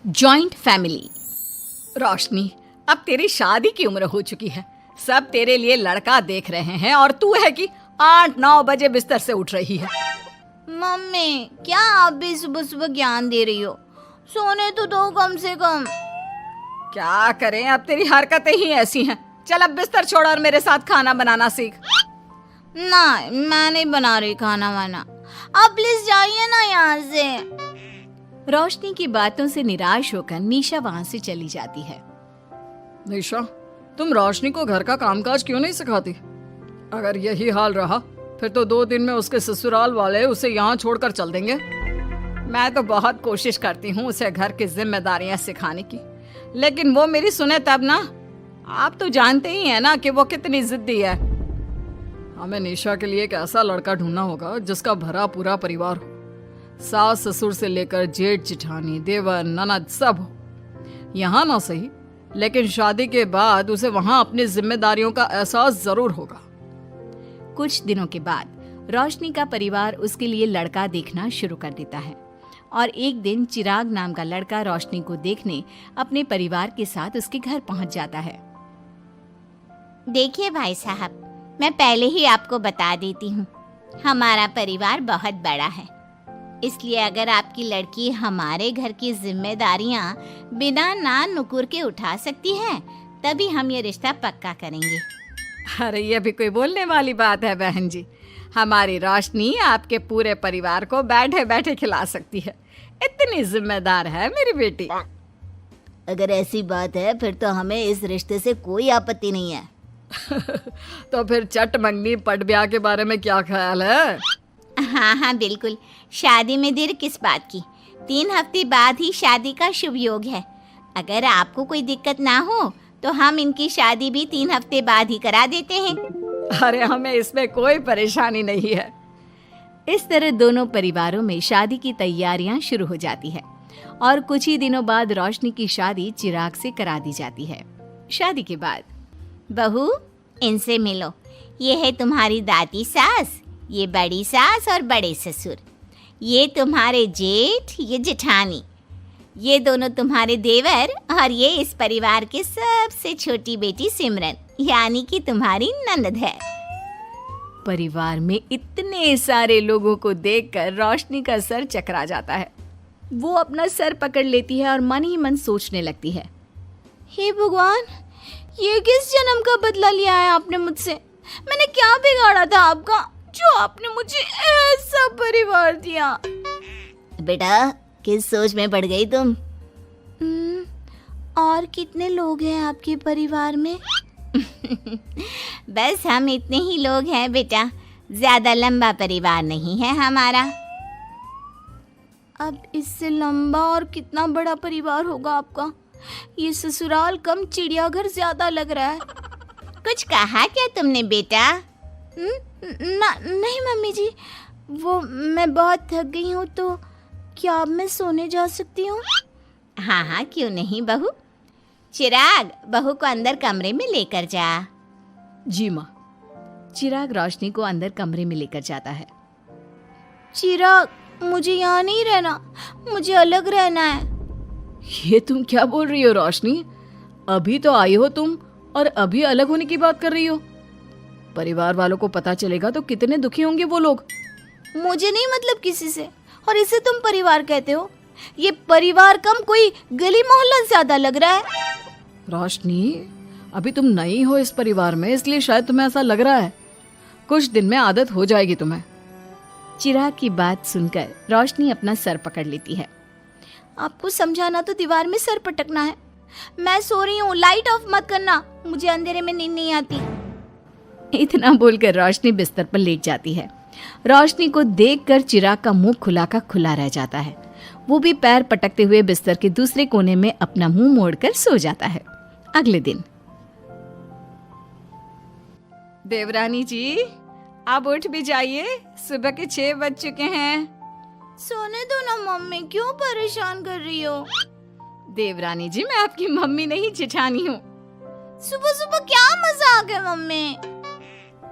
Joint family. रोशनी, अब तेरी शादी की उम्र हो चुकी है, सब तेरे लिए लड़का देख रहे हैं और तू है कि 8-9 बजे बिस्तर से उठ रही है। मम्मी, क्या आप भी सुबह सुबह ज्ञान दे रही हो? सोने तो दो कम से कम। क्या करें, अब तेरी हरकतें ही ऐसी हैं। चल अब बिस्तर छोड़ और मेरे साथ खाना बनाना सीख। ना, मैं नहीं बना रही खाना वाना। आप प्लीज जाइए ना यहाँ से। रोशनी की बातों से निराश होकर निशा वहाँ से चली जाती है। निशा, तुम रोशनी को घर का कामकाज क्यों नहीं सिखाती? अगर यही हाल रहा फिर तो 2 दिन में उसके ससुराल वाले उसे यहाँ छोड़कर चल देंगे। मैं तो बहुत कोशिश करती हूँ उसे घर की जिम्मेदारियां सिखाने की, लेकिन वो मेरी सुने तब ना। आप तो जानते ही हैं ना कि वो कितनी जिद्दी है। हमें निशा के लिए एक ऐसा लड़का ढूंढना होगा जिसका भरा पूरा परिवार हो, सास ससुर से लेकर जेठ जेठानी देवर ननद सब हो। यहाँ ना सही, लेकिन शादी के बाद उसे वहाँ अपनी जिम्मेदारियों का एहसास जरूर होगा। कुछ दिनों के बाद रोशनी का परिवार उसके लिए लड़का देखना शुरू कर देता है और एक दिन चिराग नाम का लड़का रोशनी को देखने अपने परिवार के साथ उसके घर पहुंच जाता है। देखिए भाई साहब, मैं पहले ही आपको बता देती हूँ, हमारा परिवार बहुत बड़ा है, इसलिए अगर आपकी लड़की हमारे घर की जिम्मेदारियाँ बिना नान नुकुर के उठा सकती है तभी हम ये रिश्ता पक्का करेंगे। अरे ये भी कोई बोलने वाली बात है बहन जी। हमारी रोशनी आपके पूरे परिवार को बैठे बैठे खिला सकती है, इतनी जिम्मेदार है मेरी बेटी। अगर ऐसी बात है फिर तो हमें इस रिश्ते से कोई आपत्ति नहीं है। तो फिर चट मंगनी पट ब्याह के बारे में क्या ख्याल है? हाँ बिल्कुल, शादी में देर किस बात की, 3 हफ्ते बाद ही शादी का शुभ योग है। अगर आपको कोई दिक्कत ना हो तो हम इनकी शादी भी 3 हफ्ते बाद ही करा देते हैं। अरे हमें इसमें कोई परेशानी नहीं है। इस तरह दोनों परिवारों में शादी की तैयारियां शुरू हो जाती है और कुछ ही दिनों बाद रोशनी की शादी चिराग से करा दी जाती है। शादी के बाद, बहू इनसे मिलो, ये है तुम्हारी दादी सास, ये बड़ी सास और बड़े ससुर, ये तुम्हारे जेठ, ये जेठानी, ये दोनों तुम्हारे देवर और ये इस परिवार की सबसे छोटी बेटी सिमरन, यानी कि तुम्हारी ननद है। परिवार में इतने सारे लोगों को देखकर रोशनी का सर चकरा जाता है। वो अपना सर पकड़ लेती है और मन ही मन सोचने लगती है, हे भगवान, ये किस जन्म का बदला लिया है आपने मुझसे? मैंने क्या बिगाड़ा था आपका जो आपने मुझे ऐसा परिवार दिया? बेटा, किस सोच में पड़ गई तुम? और कितने लोग हैं आपके परिवार में? बस हम इतने ही लोग हैं बेटा, ज्यादा लंबा परिवार नहीं है हमारा। अब इससे लंबा और कितना बड़ा परिवार होगा आपका? ये ससुराल कम चिड़ियाघर ज्यादा लग रहा है। कुछ कहा क्या तुमने बेटा? नहीं मम्मी जी, वो मैं बहुत थक गई हूँ, तो क्या अब मैं सोने जा सकती हूँ? हाँ क्यों नहीं बहू। चिराग, बहू को अंदर कमरे में लेकर जा। जी माँ। चिराग रोशनी को अंदर कमरे में लेकर जाता है। चिराग, मुझे यहाँ नहीं रहना, मुझे अलग रहना है। ये तुम क्या बोल रही हो रोशनी? अभी तो आई हो तुम और अभी अलग होने की बात कर रही हो। परिवार वालों को पता चलेगा तो कितने दुखी होंगे वो लोग। मुझे नहीं मतलब किसी से, और इसे तुम परिवार कहते हो? ये परिवार कम कोई गली मोहल्ला ज्यादा लग रहा है। रोशनी, अभी तुम नई हो इस परिवार में, इसलिए शायद तुम्हें ऐसा लग रहा है। कुछ दिन में आदत हो जाएगी तुम्हें। चिराग की बात सुनकर रोशनी अपना सर पकड़ लेती है। आपको समझाना तो दीवार में सर पटकना है। मैं सो रही हूँ, लाइट ऑफ मत करना, मुझे अंधेरे में नींद नहीं आती। इतना बोलकर रोशनी बिस्तर पर लेट जाती है। रोशनी को देखकर चिराग का मुंह खुला का खुला रह जाता है। वो भी पैर पटकते हुए बिस्तर के दूसरे कोने में अपना मुंह मोड़कर सो जाता है। अगले दिन, देवरानी जी, आप उठ भी जाइए, सुबह के 6 बज चुके हैं। सोने दो ना मम्मी, क्यों परेशान कर रही हो? देवरानी जी, मैं आपकी मम्मी नहीं जेठानी हूँ। सुबह सुबह क्या मजाक है मम्मी?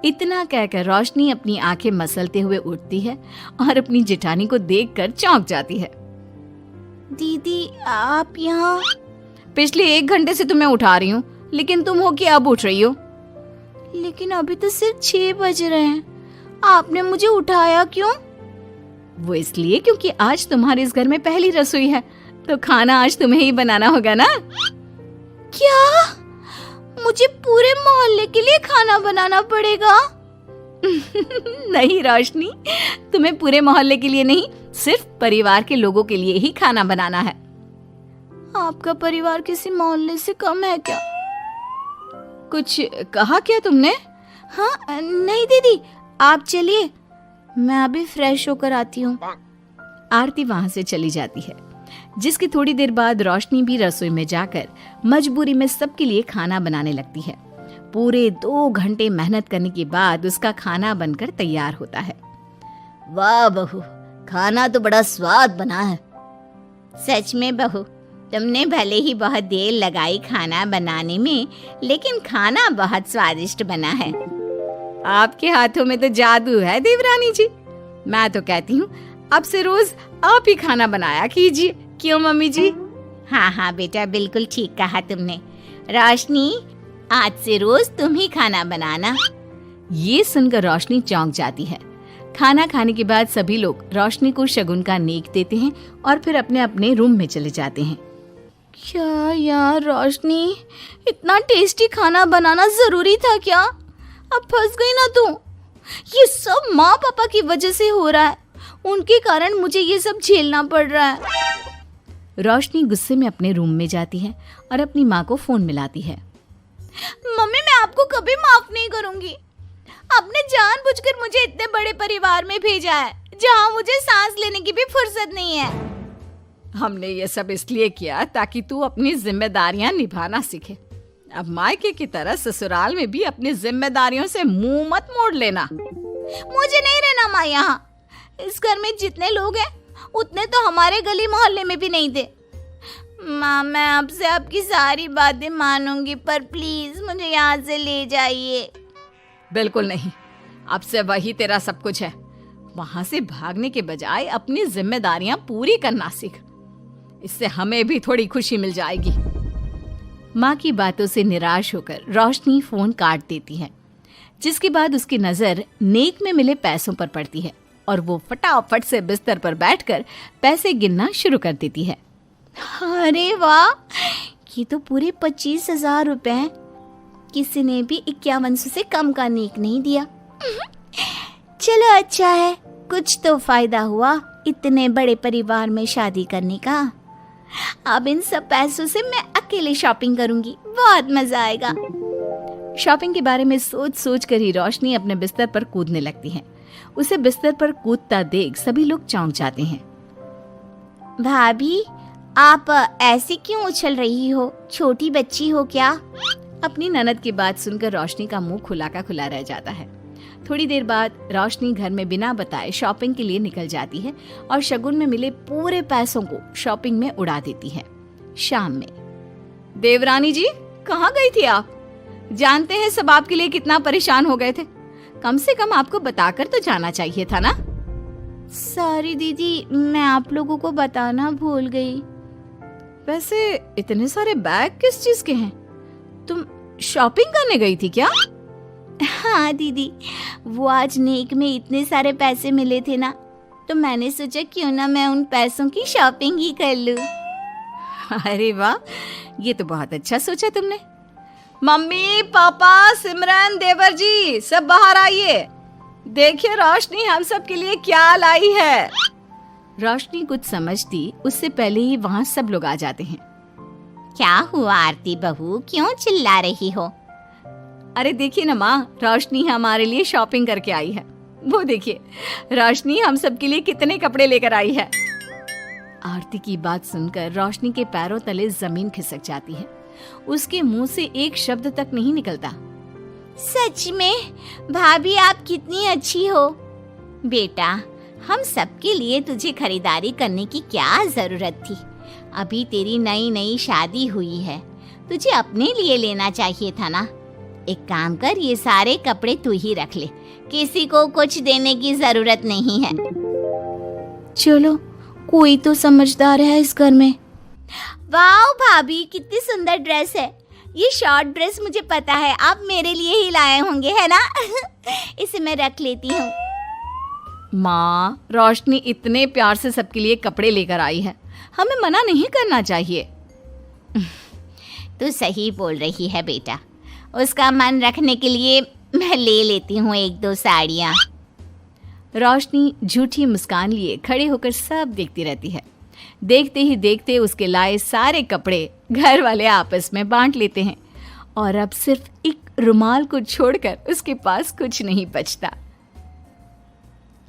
इतना कहकर रोशनी अपनी आंखें मसलते हुए उठती है और अपनी जेठानी को देखकर चौंक जाती है। दीदी आप यहाँ? पिछले 1 घंटे से तुम्हें उठा रही हूँ, लेकिन तुम हो कि अब उठ रही हो? लेकिन अभी तो सिर्फ 6 बज रहे हैं, आपने मुझे उठाया क्यों? वो इसलिए क्योंकि आज तुम्हारे इस घर में पहली रसोई है, तो खाना आज तुम्हें ही बनाना होगा ना। क्या? मुझे पूरे मोहल्ले के लिए खाना बनाना पड़ेगा? नहीं रोशनी, तुम्हें पूरे मोहल्ले के लिए नहीं, सिर्फ परिवार के लोगों के लिए ही खाना बनाना है। आपका परिवार किसी मोहल्ले से कम है क्या? कुछ कहा क्या तुमने? हाँ नहीं दीदी, आप चलिए, मैं अभी फ्रेश होकर आती हूँ। आरती वहां से चली जाती है, जिसकी थोड़ी देर बाद रोशनी भी रसोई में जाकर मजबूरी में सबके लिए खाना बनाने लगती है। पूरे 2 घंटे मेहनत करने के बाद उसका खाना बनकर तैयार होता है। वाह बहू, खाना तो बड़ा स्वाद बना है। सच में बहू, तुमने भले ही बहुत देर लगाई खाना बनाने में, लेकिन खाना बहुत स्वादिष्ट बना है। आपके हाथों में तो जादू है देवरानी जी। मैं तो कहती हूँ अब से रोज आप ही खाना बनाया कीजिए, क्यों मम्मी जी? हाँ हाँ बेटा, बिल्कुल ठीक कहा तुमने। रोशनी, आज से रोज तुम ही खाना बनाना। ये सुनकर रोशनी चौंक जाती है। खाना खाने के बाद सभी लोग रोशनी को शगुन का नेक देते हैं और फिर अपने अपने रूम में चले जाते हैं। क्या यार रोशनी, इतना टेस्टी खाना बनाना जरूरी था क्या? अब फंस गई ना तू। ये सब माँ पापा की वजह से हो रहा है, उनके कारण मुझे ये सब झेलना पड़ रहा है। रोशनी गुस्से में अपने रूम में जाती है और अपनी माँ को फोन मिलाती है। मम्मी, मैं आपको कभी माफ नहीं करूंगी। आपने जानबूझकर मुझे इतने बड़े परिवार में भेजा है, जहाँ मुझे सांस लेने की भी फुर्सत नहीं है। हमने ये सब इसलिए किया ताकि तू अपनी जिम्मेदारियां निभाना सीखे। अब मायके की तरह ससुराल में भी अपनी जिम्मेदारियों से मुंह मत मोड़ लेना। मुझे नहीं रहना माँ यहाँ। इस घर में जितने लोग हैं, उतने तो हमारे गली मोहल्ले में भी नहीं थे। माँ, मैं आपसे आपकी सारी बातें मानूंगी, पर प्लीज मुझे यहाँ से ले जाइए। बिल्कुल नहीं, अब से वही तेरा सब कुछ है। वहां से भागने के बजाय अपनी जिम्मेदारियां पूरी करना सीख, इससे हमें भी थोड़ी खुशी मिल जाएगी। माँ की बातों से निराश होकर रोशनी फोन काट देती है, जिसके बाद उसकी नजर नेक में मिले पैसों पर पड़ती है और वो फटाफट से बिस्तर पर बैठकर पैसे गिनना शुरू कर देती है। अरे वाह, ये तो पूरे 25,000 रुपए हैं। किसी ने भी 5100 से कम का नेक नहीं दिया। चलो अच्छा है, कुछ तो फायदा हुआ इतने बड़े परिवार में शादी करने का। अब इन सब पैसों से मैं अकेले शॉपिंग करूंगी, बहुत मजा आएगा। शॉपिंग के बारे में सोच सोच कर ही रोशनी अपने बिस्तर पर कूदने लगती है। उसे बिस्तर पर कूदता देख सभी लोग चौंक जाते हैं। भाभी, आप ऐसे क्यों उछल रही हो? छोटी बच्ची हो क्या? अपनी ननद की बात सुनकर रोशनी का मुंह खुला का खुला रह जाता है। थोड़ी देर बाद रोशनी घर में बिना बताए शॉपिंग के लिए निकल जाती है और शगुन में मिले पूरे पैसों को शॉपिंग में उड़ा देती है। शाम में, देवरानी जी कहाँ गई थी आप? जानते हैं सब आपके लिए कितना परेशान हो गए थे। कम से कम आपको बताकर तो जाना चाहिए था ना। सॉरी दीदी, मैं आप लोगों को बताना भूल गई। वैसे इतने सारे बैग किस चीज के हैं? तुम शॉपिंग करने गई थी क्या? हाँ दीदी, वो आज नेक में इतने सारे पैसे मिले थे ना, तो मैंने सोचा क्यों ना मैं उन पैसों की शॉपिंग ही कर लूं। अरे वाह, ये तो बहुत अच्छा सोचा तुमने। मम्मी, पापा, सिमरन, देवर जी, सब बाहर आइए। देखिए रोशनी हम सब के लिए क्या लाई है। रोशनी कुछ समझती उससे पहले ही वहाँ सब लोग आ जाते हैं। क्या हुआ आरती बहू, क्यों चिल्ला रही हो? अरे देखिए ना माँ, रोशनी हमारे लिए शॉपिंग करके आई है। वो देखिए, रोशनी हम सब के लिए कितने कपड़े लेकर आई है। आरती की बात सुनकर रोशनी के पैरों तले जमीन खिसक जाती है। उसके मुंह से एक शब्द तक नहीं निकलता। सच में भाभी, आप कितनी अच्छी हो। बेटा, हम सबके लिए तुझे खरीदारी करने की क्या जरूरत थी? अभी तेरी नई नई शादी हुई है, तुझे अपने लिए लेना चाहिए था ना। एक काम कर, ये सारे कपड़े तू ही रख ले, किसी को कुछ देने की जरूरत नहीं है। चलो, कोई तो समझदार है इस घर में। वाह भाभी, कितनी सुंदर ड्रेस है। ये शॉर्ट ड्रेस मुझे पता है आप मेरे लिए ही लाए होंगे, है ना? इसे मैं रख लेती हूँ। माँ, रोशनी इतने प्यार से सबके लिए कपड़े लेकर आई है, हमें मना नहीं करना चाहिए। तू सही बोल रही है बेटा, उसका मन रखने के लिए मैं ले लेती हूँ 1-2 साड़ियाँ। रोशनी झूठी मुस्कान लिए खड़े होकर सब देखती रहती है। देखते ही देखते उसके लाए सारे कपड़े घर वाले आपस में बांट लेते हैं और अब सिर्फ एक रुमाल को छोड़कर उसके पास कुछ नहीं बचता।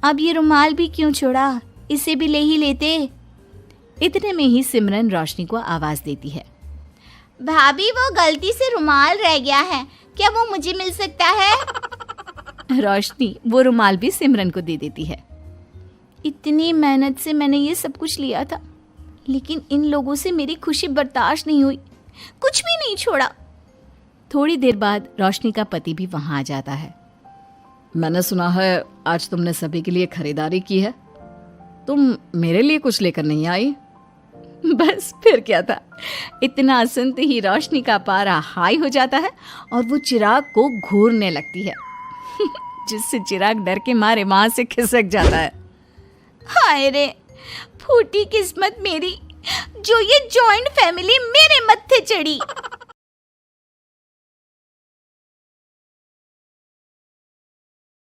अब ये रुमाल भी क्यों छोड़ा, इसे भी ले ही लेते। इतने में ही सिमरन रोशनी को आवाज देती है। भाभी, वो गलती से रुमाल रह गया है, क्या वो मुझे मिल सकता है? रोशनी वो रुमाल भी सिमरन को दे देती है। इतनी मेहनत से मैंने ये सब कुछ लिया था, लेकिन इन लोगों से मेरी खुशी बर्दाश्त नहीं हुई, कुछ भी नहीं छोड़ा। थोड़ी देर बाद रोशनी का पति भी वहां आ जाता है। मैंने सुना है आज तुमने सभी के लिए खरीदारी की है, तुम मेरे लिए कुछ लेकर नहीं आई? बस फिर क्या था, इतना सुनते ही रोशनी का पारा हाई हो जाता है और वो चिराग को घूरने लगती है, जिससे चिराग डर के मारे वहां से खिसक जाता है। हाय रे, फूटी किस्मत मेरी, जो ये जॉइंट फैमिली मेरे मत्थे चढ़ी।